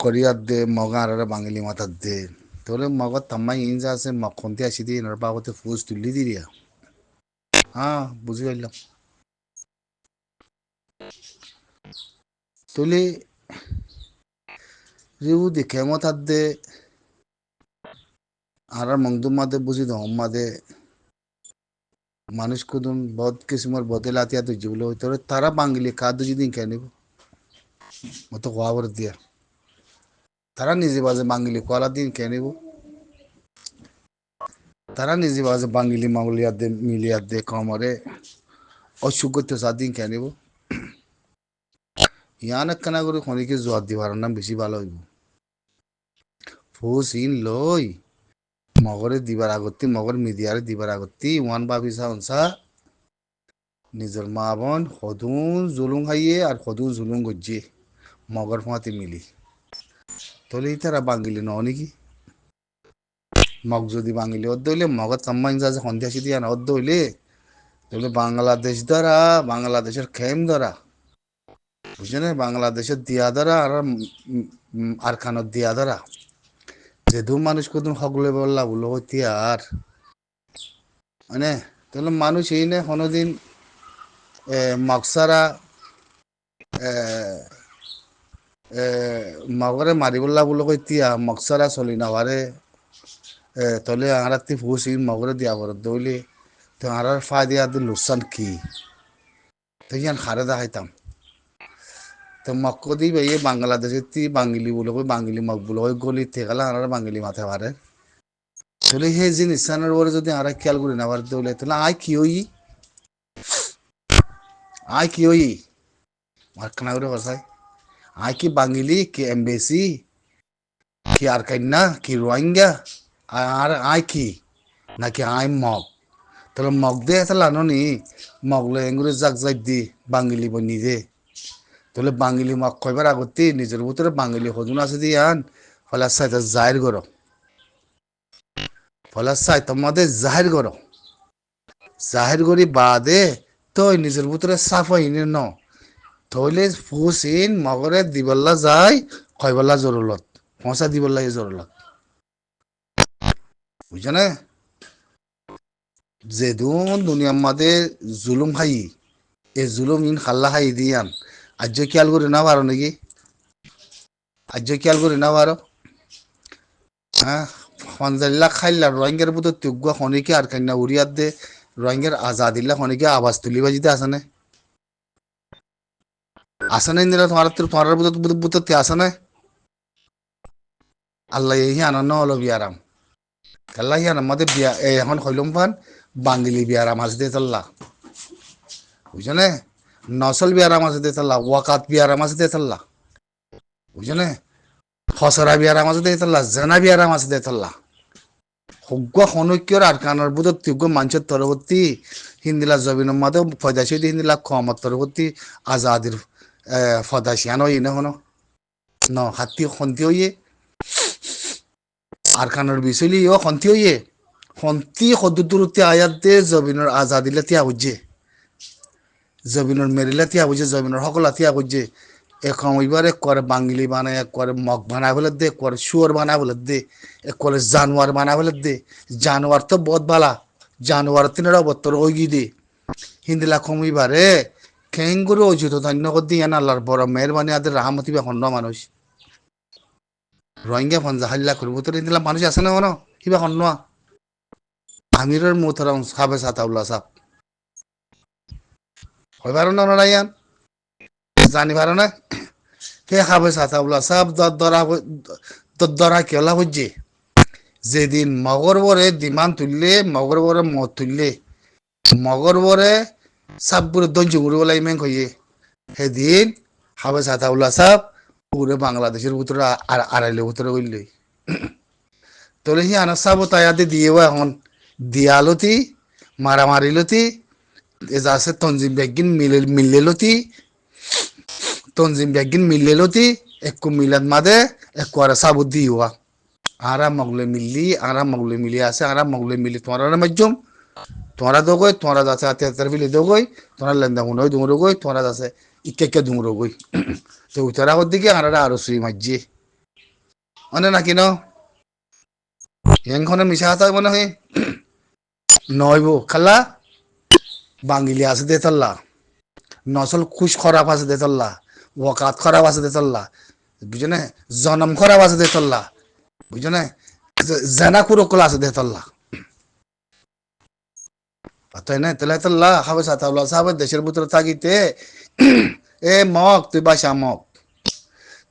কোরিয়ার দে মগা আর বাঙালি মাথার দে তোলে মগর তাম্মাই ইনজা আছে মক্ষন্তি আসি দিয়ে এনার বাবতে ফুজ তুলি দিরিয়া হ্যাঁ বুঝি পারলাম তুলি রিউ দেখে মতার দে আর মংদুম মাদে বুঝি দম মাদে মানুষ কুদুম বহুত কিসমর বদলাতিয়া তো যেগুলো তোরে তারা বাঙালি খাদ্য যদি কেন মতো খবর দিয়া তারা নিজে বাজে বাঙালি কলা দিন কেন তারা নিজে বাজে বাঙালি মাঙ্গলিয়ার দে মিলিয়ার দে কমরে অসুখ সাদিন কেন ইয়ান একখানা করে খনিকে জোয়ার দিবার নাম বেশি ভালো হইব ফুস ইন লই মগরে দিবার আগত্তি মগর মিডিয়ারে দিবার আগত্তি ওয়ান বাবিসা অনসা নিজের মা বোন সদুন জুলুং খাইয়ে আর সদুন জুলুং গজ্জে মগর ফাঁতে মিলি তাহলে তারা বাঙালি ন নাকি মগ যদি বাঙালি অর্ধ হইলে মগর তাম্মাইন যা সন্ধ্যা সিদ্ধি আন অর্ধ হইলে তাহলে বাংলাদেশ দ্বারা বাংলাদেশের খেম দ্বারা বুঝছেন বাংলাদেশের দিয়া দ্বারা আর খানোর দিয়া দ্বারা যেদু মানুষ কদুন সকলে বললা বলো হইতে আর মানে তাহলে মানুষ এই নে কোনোদিন মগসারা মগরে মারি বললা বলো হইতিয়া মগসারা চলি নাবারে তলে আরাতি ফুসি মগরে দিয়া বর দইলে তো আর ফায়দা দি লুসান কি তো ইয়ান খারে দেখাইতাম তো মক্ক দি ভাইয়ে বাংলাদেশের তি বাঙালি বলে কই বাঙালি মগ বলে কই গলি থেকালা আর বাঙালি মাথা পারে তাহলে সেই জিনিসটার ওপরে যদি আর খেয়াল করি না পারে তাহলে আই কি হই মার্কানা করে বসাই আই কি বাঙালি কি এমবেসি কি আর কাইন্না কি রোহিঙ্গা আর আই কি নাকি আই মগ তাহলে মগ দে তাহলে আনি মগলে এঙ্গুরে জাগ জাগ দি বাঙালি বনি দে তাহলে বাঙালি মগ কয়বার আগতি নিজের ভিতরে বাঙালি হজুন আছে দিয়ে আন ফলে সাইতে জাহির করো ফলে সাইতে মধ্যে জাহির করো জাহির করি বাদে তো নিজের ভিতরে সাফ হইনি ন থইলে ফুসিন মগরে দিবল্লা যায় কয়বল্লা জরুলত পৌঁছা দিবল্লা জরুলত বুঝছো না যেদুন দুনিয়ার মাঝে জুলুম খাই এই জুলুম ইন খাল্লা খাই দিয়ান আজ খেয়াল করে না পারো নাকি আজ খেয়াল করে না পারো হ্যাঁ পঞ্চাল্লা খাইলা রোহিঙ্গার বুধ তুগুয়া খনিকে আর কান্না উড়িয়ার দে রোহিঙ্গার আজাদিল্লা খনিকে আওয়াজ তুলি বাজিতে আসে না আসে নাই নিলা তোমার বুধ আসে না আল্লাহ এই আনন্দ হলো বিয়ারাম আল্লাহ আমাদের বিয়া এখন হইলম পান বাঙালি বিয়ারাম আজ দিয়ে চললা বুঝছো না নসল বিয়ারাম আছে দিয়ে চললা ওয়াকাত বিয়ারাম আছে দিয়ে চললা বুঝছো না খসরা বিয়ারাম আছে দিয়ে চললা জেনা বিয়ারাম আছে দিয়ে চললা সজ্ঞ সনৈক্যর আর কানৰ বুধত যোগ্য মানুষের তরবর্তী হিন্দিলা জবিনের মাঝে ফদাসী হিন্দিলা খমত তরবর্তী আজাদির ফদাসিয়ান হই না হনো ন হাতি খন্তি হইয়ে আর কানের বিচলি ও খন্তি হইয়ে খন্তি সদুদূরতে আয়াত দে জবিনের আজাদিলে তিয়া বুঝছে জবিনের মেরিলে তিয়া বুঝছে জবিনের সকলা তিয়া বুঝছে এখন ওইবার এক করে বাঙালি বানায় এক করে মগ বানায় বলে দে এক করে শুয়ার বানায় বলে দে এক করে জানোয়ার বানায় বলে দে জানোয়ার তো বহুত বালা জানোয়ার তিনের অবতর ওই গি দে হিন্দিলা কমিবারে খেঙ্গুরু অজিত ধন্যবাদ দিয়ে আল্লাহর বড় মেহরবানি আদের রাহামতি বা খন্ড মানুষ রোহিঙ্গা ফঞ্জা হাল্লা করবো তোর হিন্দিলা মানুষ আছে না কোনো কিবা খন্ড আমিরের মোহতারাম সাবে সাতাউল্লাহ সাহ হয়ে পারো না ওনারা ইয়ান জানি পারো না কে খাবে সাতাউল্লাহ সাহ দরা কেলা বুঝছে যেদিন মগর বরে দিমান তুললে মগর বরে মদ তুললে মগর বরে সাবগুলো দঞ্জু গুড়ি বলে ইমেন কইয়ে সেদিন হাবে সাতাউল্লাহ সাহ পুরো বাংলাদেশের ভিতরে আড়াইলের ভিতরে বললে তোলে সি আনা সাব তাইয়াতে দিয়েও এখন দিয়ালতি মারামারিলতি যাচ্ছে তঞ্জিম বেগিন মিললেলতি তঞ্জিম বেগিন মিললেলতি একটু মিলাদ মাদে একটু আর সাবুত দিওয়া আরাম মগলে মিলি আছে আরাম মগলে মিলি তোমার মাধ্যম তোমরা দোগই তোমরা যাচ্ছে আত্মীয়তার বিলি দোগই তোমরা লেনদা গুণই দুমরো গই তোমরা যাচ্ছে ইকে দুমরো গই তো উত্তরা দিকে আনারা আরো সুই মাঝে অনে নাকি ন এখনে মিশা কথা মনে হয় নইব খালা বাঙ্গিলি আছে দে তল্লা নসল খুশ খরাপ আছে দে তল্লা ওকাত খরাপ আছে দে তল্লা বুঝো না জনম খরাপ আছে দে তল্লা বুঝো না জানা কুরকল আছে দে তল্লা তাই না তাহলে তল্লা খাবে সাতাবলা সাবে দেশের ভিতরে থাকিতে এ মক তুই বাসা মক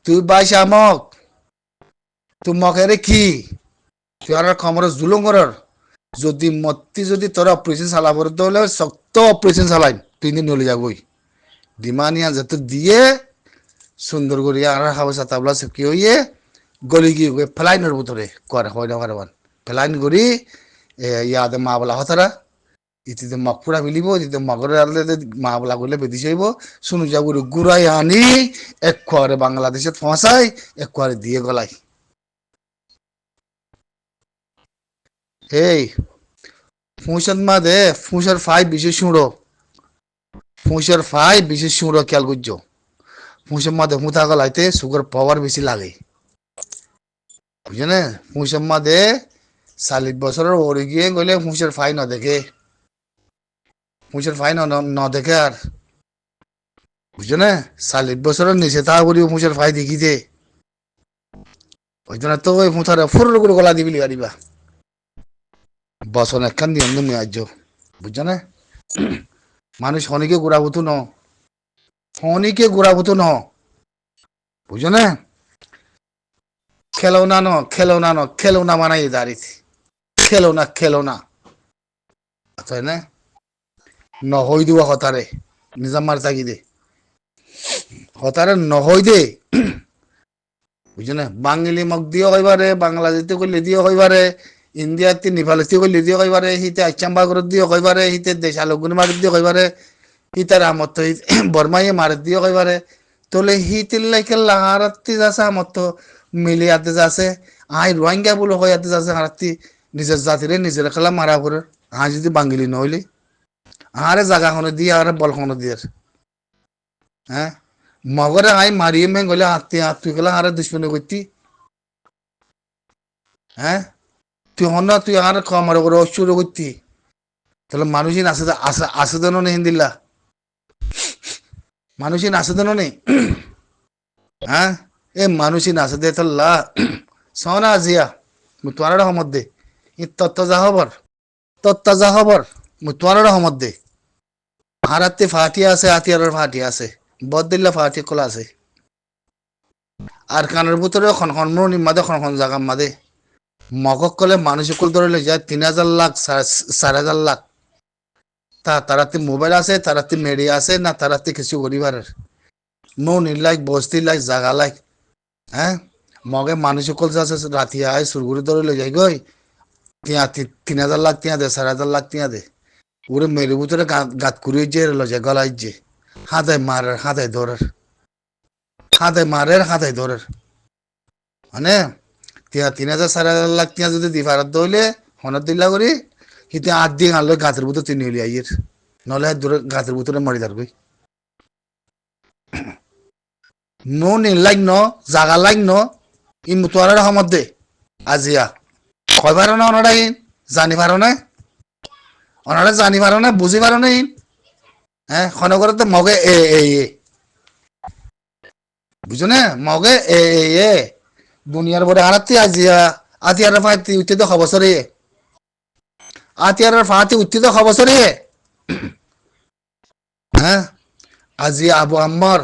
তুই বাসা মক তুই মকেরে কি তুই আর খমর জুলুম করার যদি মত্তি যদি তোর অপারেশন চালাব তাহলে শক্ত অপারেশন চালাই 3 দিন নলে যাবই ডিমানিয়া যত দিয়ে সুন্দর করিয়া আর খাবে সাতাবলা সে কি হইয়ে গলি গিয়ে ফ্লাইনের ভিতরে করে হয় না কারণ ফ্লাইন করি ইয়াদে মা বলা হতারা ইতিতে মকপুরা মিলিব ইতিতে মগরে আনলে মা বলা করলে বেদি চাইব শুনু যাগুলো গুড়াই আনি এক খোয়ারে বাংলাদেশে ফসাই এক খোয়ারে দিয়ে গলাই এই ফুঁসত মাদে ফুঁসর ফাই বিশেষ সুড়ো ফুঁসর ফাই বিশেষ সুড়ো খেয়াল করছো ফুঁসের মাদে হুঁতা গলাইতে সুগার পাওয়ার বেশি লাগে বুঝছো না ফুঁসের মাদে 40 বছরের ওরে গিয়ে গেলে ফুঁসের ফাই না দেখে ফুঁসের ফাই না দেখে আর বুঝছো না 40 বছরের নিচে তা করি ফুঁসের ফাই দেখিতে ওই জন্য তো ওই ফুঁথারে ফুর করে গলা দিবি লিবা বসন একখান দিয়ে তুমি আজ বুঝছো না মানুষ হনিকে গুড়াবুতু ন হনিকে গুড়াবুতু ন বুঝছো না খেলৌনা ন খেলৌনা ন খেলৌনা মানাই দাঁড়িয়ে খেলৌনা তাই না নহই দিব হতারে নিজামার তাকি দে হতারে নহই দে বুঝছো না বাঙালি মগ দিও কইবারে বাংলাদেশে কইলে দিও কইবারে ইন্ডিয়াতে নেপালতে কইলে দিও কইবারে হিতে আচাম্বাগরত দিও কইবারে হিতে দেশালগুন মার দিও কইবারে হিতে রামত বর্মাইয়ে মার দিও কইবারে তোলে হিতিল লাইকে লাহারাত্তি যাচ্ছে আমত মিলিয়াতে যাচ্ছে আই রোহিঙ্গা বলে হইয়াতে যাচ্ছে হারাত্তি নিজের জাতিরে নিজের খেলা মারা করে আহ যদি বাঙালি নইলে আরে জায়গাখনো দিয়ে আর বলখনো দিয়ে হ্যাঁ মগরে আই মারিয়ে মেং গলে হাতি হাত তুই গেলা আরে দুশ্মনী করতি হ্যাঁ তুই হন না তুই আর খামার করে শুরু করতি তাহলে মানুষই আছে আছে আছে দেন নেই হিন্দিল্লা মানুষই আছে দেন নেই হ্যাঁ এ মানুষই আছে দে তাল্লা সনা জিয়া তোমার রহমত দে ই তত্তা যা খবর তোমার রহমত দে হারাতে ফাটি আছে হাতিয়ারের ফাটি আছে বদিল্লা ফাটি খোলা আছে আর কানের ভিতরে খন নিমাদে খন জায়গা মাদে মগক কলে মানুষ কুল ধরে যায় 3000 লাখ 4000 লাখ তারাতে মোবাইল আছে তারাতে মিডিয়া আছে না তারাতে কিছু করিবারের মন লাইক বস্তি লাইক জাগা লাইক হ্যাঁ মগে মানুষ কুল যাচ্ছে রাতি আয় সুরগুড়ি ধরে লই যায় গই তিয়া 3000 লাখ তিয়া দে 4000 লাখ তিয়া দে ওরে মেরে ভিতরে গাত কুড়িয়ে যে লো যায় গলায় যে হাতে মারের হাতে ধরের হাতে ধরের মানে তিয়া 3000 4000 লাখ তিয়া যদি দিফারত দইলে হনত দিলা করি হিতে 8 দিন আলো গাছের ভিতর তিনি হইলি আইয়ের নলে দূরে গাছের ভিতরে মরি থাকবে নো নি লাইক ন জাগা লাইক ন ই মুতোয়ারের রহমত দে আজিয়া কয় পারো না ওনারা জানি পারো না ওনারা জানি পারো না বুঝি পারো না হ্যাঁ ক্ষণ করে তো মগে এ বুঝো না মগে এ দুনিয়ার বড় হারাতে আজিয়া আতিয়ার ফাঁতি উত্তিত খবসরে আতিয়ার ফাঁতি উত্তিত খবসরে হ্যাঁ আজি আবু আম্মার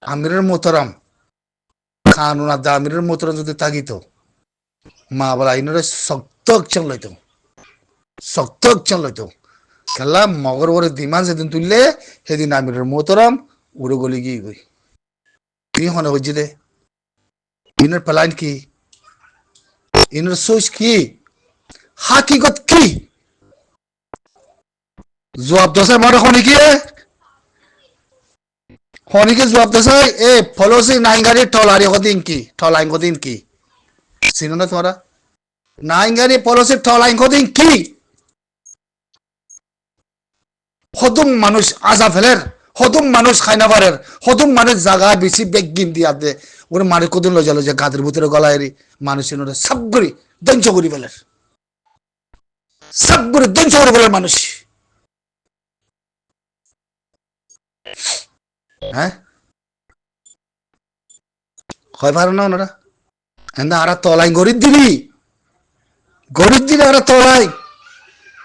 আমিরের মোহতারাম খানুন আদা আমিরের মোহতারাম যদি তাগিত মা বলা ইনরে শক্ত অকশন লইতো খেলা মগর ওরে দিমান যেদিন তুললে সেদিন আমিরের মোহতারাম উড়ে গলি গিয়ে গই তুই হনে হইছি দে ইনের প্ল্যান কি ইনের সোচ কি হাকিকত কি জবাব দশে মারে খনিকে জবাব দশে এ ফলসি নাইঙ্গারি টলারি কদিন কি চিনো না তোমরা নাইঙ্গারি ফলসি টলাই কদিন কি হদুম মানুষ আজা ফেলের হতুম মানুষ খাই না পারে হতুম মানুষ জায়গা বেশি বেগিন দিয়া দে ওরে মারে কদিন লজা লজা গাদের ভিতরে গলায় মানুষের ওরা সব করে ধ্বংস করি ফেলে সব করে ধ্বংস করে ফেলে মানুষ হ্যাঁ হয় পারে না ওনারা এন্দা আরা তলাই গরিব দিলি আরা তলাই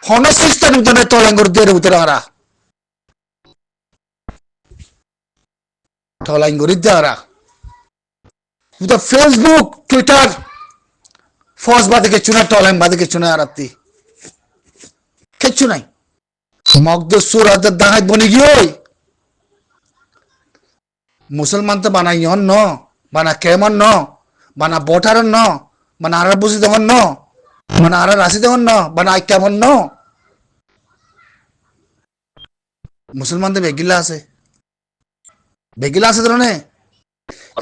হনসিস্তান ভিতরে তলাই গরিব দিয়ে ভিতরে আরা তলাই গরিব দিয়ে আরা ফেসবুক টুইটার ফস বাদে কিছু না টলাইম বাদে কিছু না আরাতি কিচ্ছু নাই মগদ সুরাতের দাহাই বনি গিয়ে মুসলমান তো বানাই ন বানা কেমন ন বানা বটার ন বানা আর বুঝি দেওয়ান ন বানা আর রাশি দেওয়ান ন বানা কেমন ন মুসলমান তো বেগিলা আছে ধরনে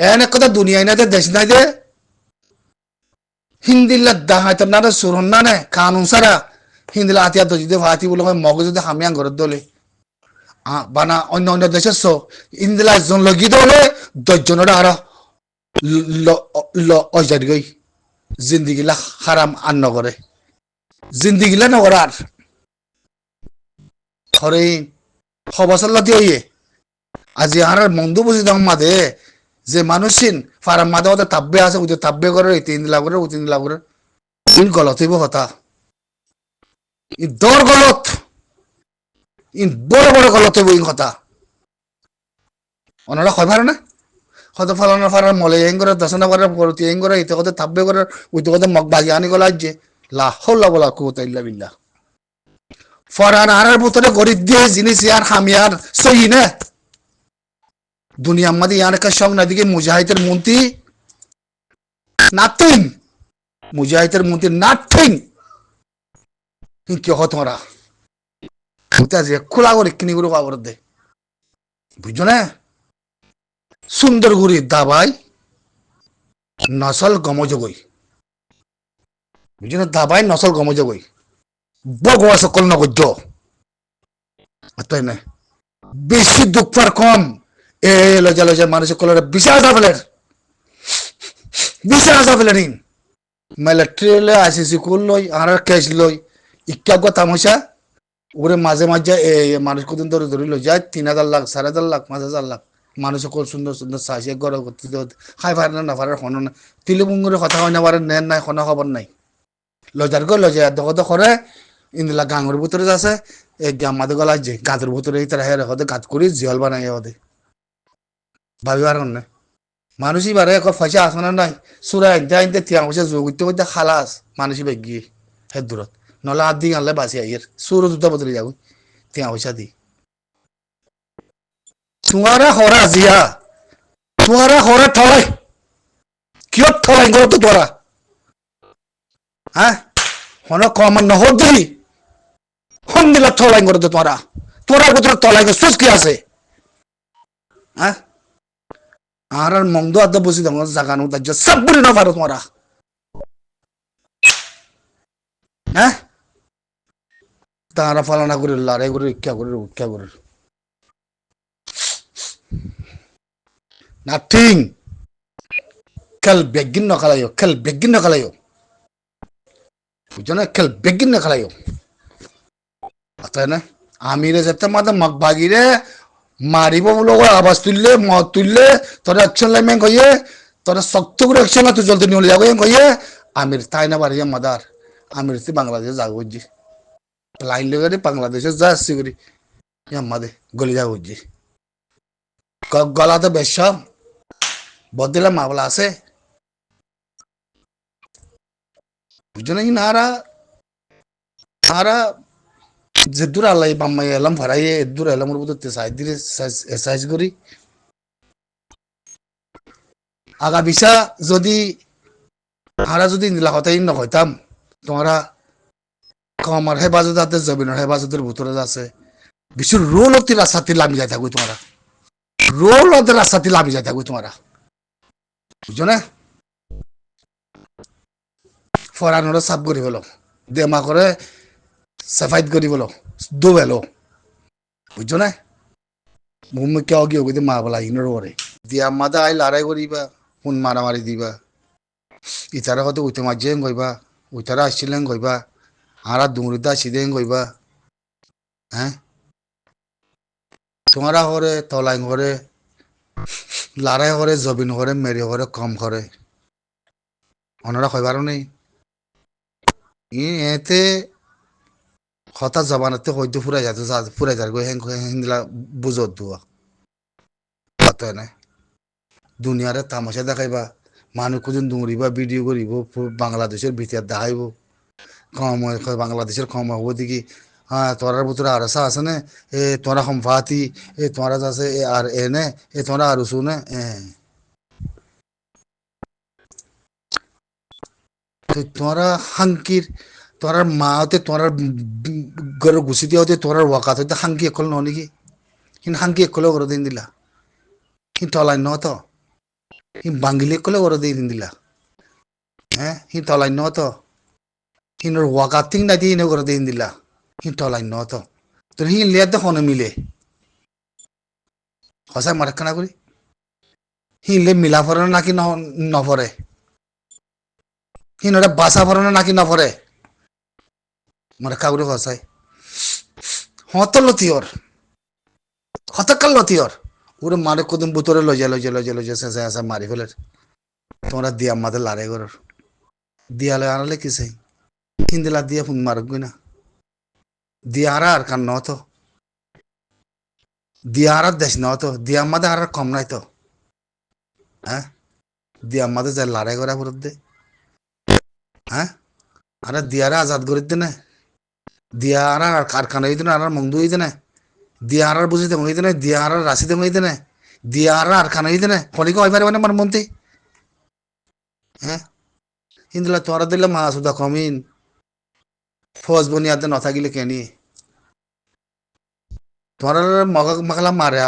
এনে কথা দুনিয়ায় না দেশ নাই দে হিন্দিল্লা দাহাই তো না সুরন না নে কানুন সারা হিন্দিলা আতিয়া তো যদি ভাতি বলে মগজ যদি হামিয়াং ঘর দলে বানা অন্য দেশের ইন্দিলা জন লগি দলে 10 জনের আর অজার গই জিন্দিগিলা হারাম আর নগরে জিন্দিগিলা নগর আর হরে হবাসাল্লা দিয়ে আজি আর মন্দু বুঝি দাম মাদে যে মানুষিন ফারাম মাদে ওদের তাব্বে আছে ওদের তাব্বে করে 3 লাখ করে 3 লাখ করে ইন গলত হইব কথা ইন দর গলত ইন বড় বড় গলত হইব ইন কথা ওনারা হয় পারে না হয়তো ফালার মলে এং করে দশনা করে করতে এং করে ইতে কথা তাব্বে করে ওইতে কথা মগ বাজি আনি গলা যে লা হল্লা বলা কুওতা ইল্লা বিল্লাহ ফরান আরার ভিতরে গরিব দিয়ে জিনিস আর হামিয়ার সহি না দুনিয়ার মধ্যে ইয়ার কা সঙ্গ নদীকে মুজাহিদের মন্ত্রী নাথিং মুজাহিদের মন্ত্রী নাথিং কি হতো ওরা যে খোলা করে কিনি করে খবর দে বুঝছো না সুন্দর গুড়ি দাবাই নসল গমজগই বুঝছো না দাবাই নসল গমজগই বগোয়া সকল নগজ তাই না বেশি দুঃখ আর কম এ লজা মানুষ কলরে বিশাল ফেলেন মেলে ট্রেলে আসিছি কুল লই আর কেস লই ইকা গো তামাশা ওরে মাঝে মানুষ কদিন ধরে লই যায় 3000 লাখ 4500 লাখ 5000 লাখ মানুষ কল সুন্দর চাইছে গড় করতে খাই পারে না পারে হন না তিলুবুঙ্গুরে কথা হয় না পারে নেন নাই কোনো খবর নাই লজার গো লজা দখদ করে ইন্দিলা গাঙ্গর ভিতরে আছে এই গামাদে গলায় যে গাঁতের ভিতরে তারা হেরে হতে গাত করি জিয়াল বানাই হতে ভাবিবার না মানুষই বারে এক পয়সা আসে না নাই সুরা একদা তিয়াং পয়সা যোগ করতে খালাস মানুষই বেগিয়ে হে দূরত নলা হাত দিয়ে আনলে বাঁচি আইয়ের সুর দুটা বদলে যাবো তিয়াং পয়সা দি তোমারা হরা জিয়া তোমারা হরা ঠলাই কিয় ঠলাই গো তো তোরা হ্যাঁ হন কম নহর দিলি হন দিলা ঠলাই গো তো তোরা ভিতরে তলাই গো সুস কি আছে হ্যাঁ আর মন্দ আদ বসি দাম জাগানো তাজ সব বুড়ি না পারো তোমরা হ্যাঁ তারা ফালানা করে লড়াই করে রক্ষা করে নাথিং খেল বেগিন নখালাইও বুঝছো না খেল বেগিন নখালাইও তাই না আমিরে যেতে মাথা মগ বাগিরে মারিব লোক আওয়াজ তুললে মদ তুললে তোরা অ্যাকশন লাইমেন কইয়ে তোরা শক্ত করে অ্যাকশন তুই জলদি নিয়ে যাবো কইয়ে আমির তাই না বাড়ি মাদার আমির তুই বাংলাদেশে যাবো বুঝছি লাইন লেগে বাংলাদেশে যা আসছি করি মাদে গলি যাবো বুঝছি গলাতে বেশ বদিলা মামলা আছে বুঝছো নাকি নারা যে দূর আল্লাহ বাম্মাই এলাম ভাড়াইয়ে দূর এলাম ওর মধ্যে সাইজ দিয়ে সাইজ করি আগা বিশা যদি হারা যদি নিলা হতাই নহইতাম তোমরা কমার হেফাজত আছে জমিনের হেফাজতের ভিতরে আছে বিশুর রোল অতি রাস্তাতে লামি যাই থাকো তোমরা রোল অতি রাস্তাতে লামি যাই থাকো তোমরা বুঝছো না ফরানোরা সাফ করি হলো দেমা করে সাফাইত করি বলো দো বেলো বুঝছো না মুম্মি কেউ গিয়ে ওকে মা বলা ইনোর ওরে দিয়া মাদা আই লড়াই করিবা ফোন মারামারি দিবা ইতারা হয়তো উঠে মাঝে গইবা উইতারা আসছিলেন গইবা আরা দুমরিদা আসিদেন গইবা হ্যাঁ তোমারা হরে তলাই হরে লড়াই হরে জবিন হরে মেরে হরে কম করে ওনারা কইবার নেই এতে হঠাৎ জবানতে হয়তো ফুরাই যাতে ফুরাই যার গো হিন্দিলা বুঝত দুয়া কত না দুনিয়ারে তামাশা দেখাইবা মানুষ কোজন দৌড়িবা ভিডিও করিব বাংলাদেশের ভিতর দেখাইব কম বাংলাদেশের কম হবো দেখি হ্যাঁ তোরার ভিতরে আর আসা আছে না এ তোরা সম্পাতি এ তোরা আছে এ আর এনে এ তোরা আর শুনে তোরা হাঙ্কির তোরার মা হতে তোরার ঘরে ঘুষি দিয়া হতে তোরার ওয়াকাত হতে হাঙ্কি একল ন নাকি কিন্তু হাঙ্কি একলে করে দিন দিলা কিন্তু তলাই ন তো বাঙ্গিলি একলে করে দিন দিলা হ্যাঁ হি তলাই ন তো কিন্তু ওয়াকাত ঠিক না দিয়ে করে দিন দিলা হি তলাই ন তো তোর হি লিয়ার দেখো মিলে সঁচাই মারাখানা করি হি লে মিলা ফরে নাকি নফরে হি নটা বাসা ফরে নাকি নফরে মারাখা করে সঁচাই হত লতিয়র হতকাল লতিয়র ওরে মারে কদিন বুতরে লজে শেষে আসা মারি ফেলে তোমরা দিয়া আমাদের লড়াই করার দিয়ালে আনালে কি চাই হিন্দিলা দিয়া ফোন মারুক না দিয়া আর কান ন তো দিয়া আর দেশ ন তো দিয়া আমাদের আর কম নাই তো হ্যাঁ দিয়া আমাদের যা লড়াই করা ফেরত দে হ্যাঁ আরে দিয়ারে আজাদ করে দে না দিয়া আর কারখানা হইতে না আর মংদু হইতে না দিয়া আর বুঝিতে হইতে না দিয়া আর রাশিতে হইতে না দিয়া আর খানা হইতে না খনিকে হয়ে পারে মানে আমার মন্ত্রী হ্যাঁ হিন্দুলা তোরা দিলে মা সুদা কমিন ফৌজ বনিয়াতে নথাকিলে কেনি তোমার মাকলা মারে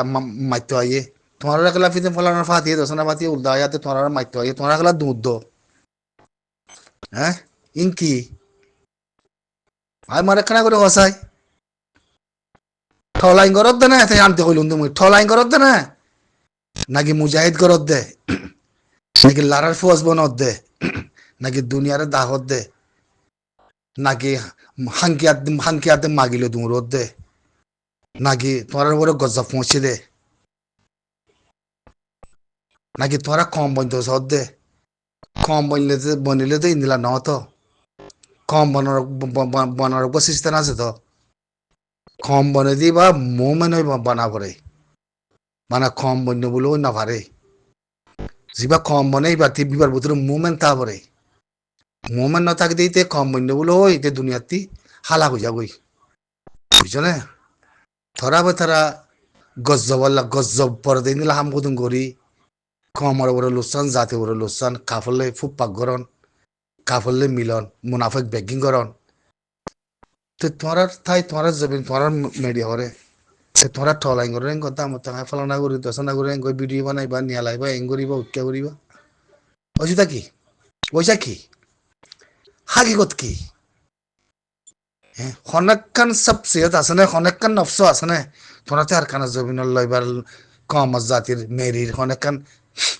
মারতে আইয়ে তোমার একলা ফিতে ফলানোর ফাতিয়ে দশনা ফাতিয়ে উল্দা আয়াতে তোমার মারতে আইয়ে তোমার একলা দুধ হ্যাঁ ইনকি আই মারে খানা করে হসাই ঠলাইন করত দে না তাই আনতে কইলুম তুমি ঠলাইন করত দে না নাকি মুজাহিদ করত দে নাকি লারার ফৌজ বনত দে নাকি দুনিয়ারে দাহত দে নাকি হাঙ্কিয়াতে মাগিলে দুমরত দে নাকি তোমার বড় গজব পৌঁছে দে নাকি তোরা কম বন্ধ সদ দে কম বনিলে তো ইন্দিলা ন তো কম বনার সিস্টেম আছে তো কম বনে দি বা মোমেন বানা করে মানে কম বন্য বলেও না পারে যা কম বনে এবার বিবার ভিতরে মুভমেন্ট তা পরে মুভমেন্ট না থাকতে ইতে কম বন্য বলে ওই ইতে দুনিয়াতি হালা হয়ে যাবই বুঝছো না থরা বা থরা গজব পরে দিন দিলা হাম কুদুম করি কমর বড় লোসান জাতি বড় লোসান কাফলে ফুপাক গরন কাফলে মিলন মুনাফেক বেগিং গরন তো তোমার ঠাই তোমার জবিন তোমার মেডিয়া হরে তোমরা ঠলাই করে কথা মতো ফলনা করি দশনা করে ভিডিও বানাইবা নিয়া লাইবা এং করিবা উৎকা করিবা অসুবিধা কি পয়সা কি হাকিকত কি হ্যাঁ অনেকখান সবসিয়ত আছে না অনেকখান নফস আছে না তোমরাতে আর কানা জমিন লইবার কম জাতির মেরির অনেকখান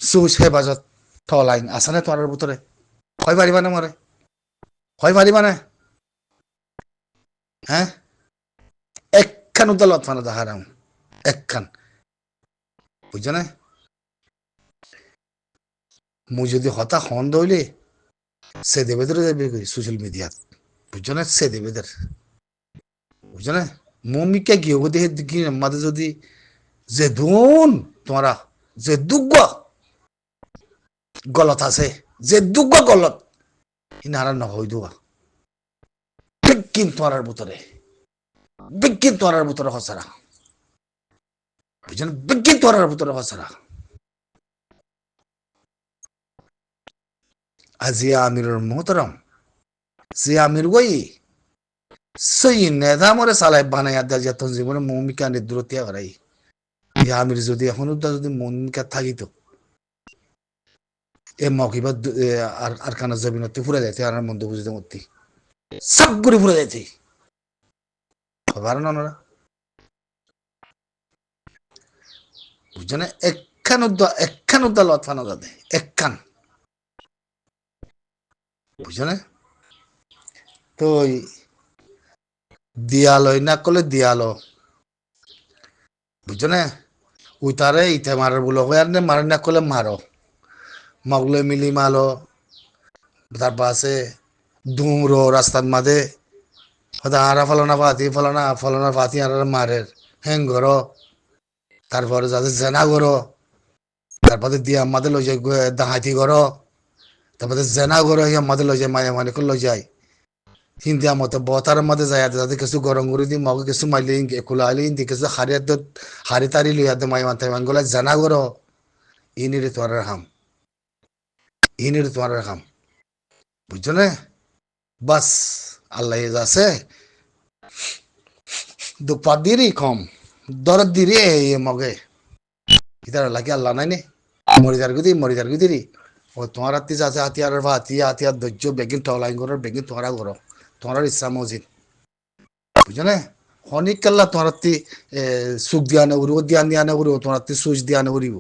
সুচ হেফাজত ঠলাইন আছে না তোমার ভিতরে হয় পারিবা না মরে হয় পারিবা না হ্যাঁ একখান উদালত ফানা দেখারাম একখান বুঝছো না মুই যদি হতা হন দইলে সে দেবেদের যাবে সোশ্যাল মিডিয়াত বুঝছো না সে দেবেদের বুঝছো না মমিকা কি হবো দেখে কি মাঝে যদি যে ধুন তোমরা যে দুগ্গ গলত আছে যে দুগ্গ গলত ইনারা নহই দুয়া বিজ্ঞান তোরার ভিতরে বিজ্ঞান তোরার ভিতরে হসারা বুঝছো না বিজ্ঞান তোরার ভিতরে হসারা আজিয়া আমিরুর মোহতরম যে আমির ওই সেই নেতা মরে সালাই বানাইয়া দেয় যে তোর জীবনে মমিকা নিদ্রতিয়া করাই ইয়া আমির যদি এখন যদি মমিকা থাকিত এ মকিবা আর কানা জমিনতে ফুরে যাইতে আর মন্দ বুঝতে মতি সব করে ফুরে যাইতে পারে না ওনারা বুঝছো না একখান উদ্দা লত ফানো যাতে একখান বুঝছো না তো দিয়ালো না করলে দিয়ালো বুঝছো না উই তারে ইতে মারার বলো আর নে মারে না করলে মারো মগলে মিলি মালো তারপর আছে ধুমরো রাস্তার মাঝে হয়তো আরা ফলানা ফাতি আর মারের হ্যাং করো তারপরে যাদের জেনা করো তারপরে দিয়ে আমাদের লই যায় ডাহাতি করো তারপরে জেনা করো আমাদের লই যায় মায়া মানে লই যায় হিন্দি মতো বতার মধ্যে যায় যাতে কিছু গরম করে দিই মগে কিছু মাইলে খোলা হইলে হিন্দি কিছু হারি তারি লই যাতে মাই মাথায় মানগুলা জেনা করো ইনিরে তোমার হাম ইনিরে তোমার হাম বুঝছো না বাস আল্লাহ আছে দুপার দিরি কম দরদ দিরি মগে ইতার লাগে আল্লাহ নাই নে মরিদার গুদি ও তোমার হাতি আছে হাতিয়ার বা হাতিয়ার ধৈর্য বেগিন টলাইন করো বেগিন তোমরা করো তোমার ইচ্ছা মজিদ বুঝছো না হনিক কাল্লা তোমার সুখ দিয়া নে উড়িব দিয়া নে উড়িব তোমার সুইচ দিয়া নে উড়িব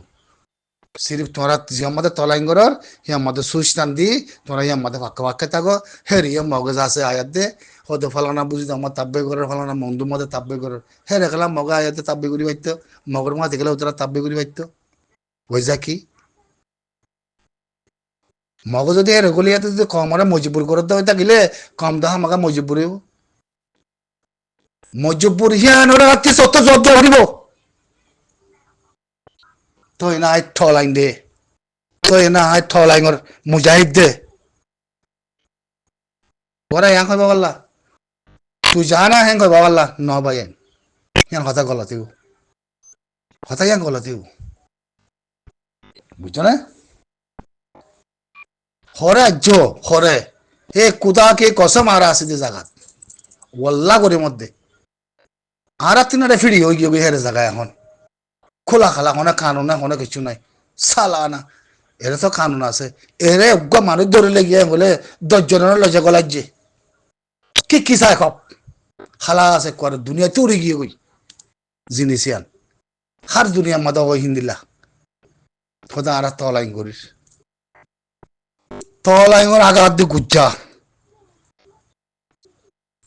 সিরিফ তোমরা আমাদের তলাইন করার আমাদের সুইচ টান দি তোমরা আমাদের ফাঁকা ফাঁকা থাকো হেরি মগজ আছে আয়াত দে হয়তো ফলানা বুঝি আমার তাব্বে করার ফলানা মন্দুর মধ্যে তাব্বে করার হে রেখলাম মগা আয়াতে তাব্বে করি পাইত মগর মা দেখলে ওরা তাব্বে করি পাইত ওই যা কি মগ যদি রেগুলিয়াতে যদি কমরে মজবুর করে দেওয়া থাকিলে কম দাম আমাকে মজবুরি মজবুর হিয়ান ওরা রাত্রি সত্য জব্দ করিব তো এনা আই ঠলাইন দে তো এনা আই ঠলাইন মুজাহিদ দে ওরা ইয়াং কইবা পারলা তুই জানা হ্যাং কইবা পারলা ন ভাই ইয়ান কথা গলতিও কথা ইয়াং গলতিও বুঝছো না হরে আজ্য হরে এ কুদা কে কসম আর আছে যে জায়গা ওয়াল্লা করে মধ্যে আর তিনারে ফিরি হয়ে গিয়ে হেরে জায়গায় এখন খোলা খালা কোনো কানুন না কোনো কিছু নাই সালা না এর তো কানুন আছে এরে উগ্র মানুষ ধরে গিয়ে বলে 10 জনের লজে গলাজ্জে কি চাই খপ খালা আছে করে দুনিয়াতে উড়ে গিয়ে গই জিনিসিয়ান হার দুনিয়া মাদা ওই হিন্দিলা খোদা আর তলাইন করিস তলাইঙ্গর আগার দি গুজ্জা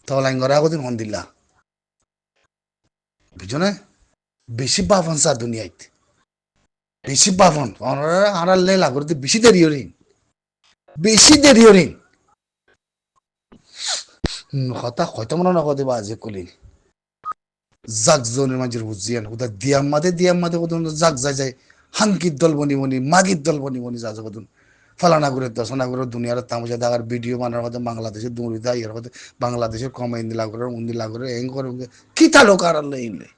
তলাইঙ্গর আগদিন হন দিলা বুঝছো না বেশি বাফন সা দুনিয়াতে বেশি বাফন আনার লে লাগর বেশি দেরি হরিন হতা হয়তো মনে নকো দিবা আজি কলি জাক জনের মাঝে বুঝিয়ান ওটা দিয়াম মাদে কত জাক যায় হাঙ্কির দল বনি মাগির দল বনি যা কতন ফালানা করে দশনা করে দুনিয়ার তামসা দেখার ভিডিও বানার কথা বাংলাদেশের দুর্নীতি ইয়ের কথা বাংলাদেশের কমে ইন্দি লাগরে উন্দি লাগরে এং করে কি তালো কারাল ইনলে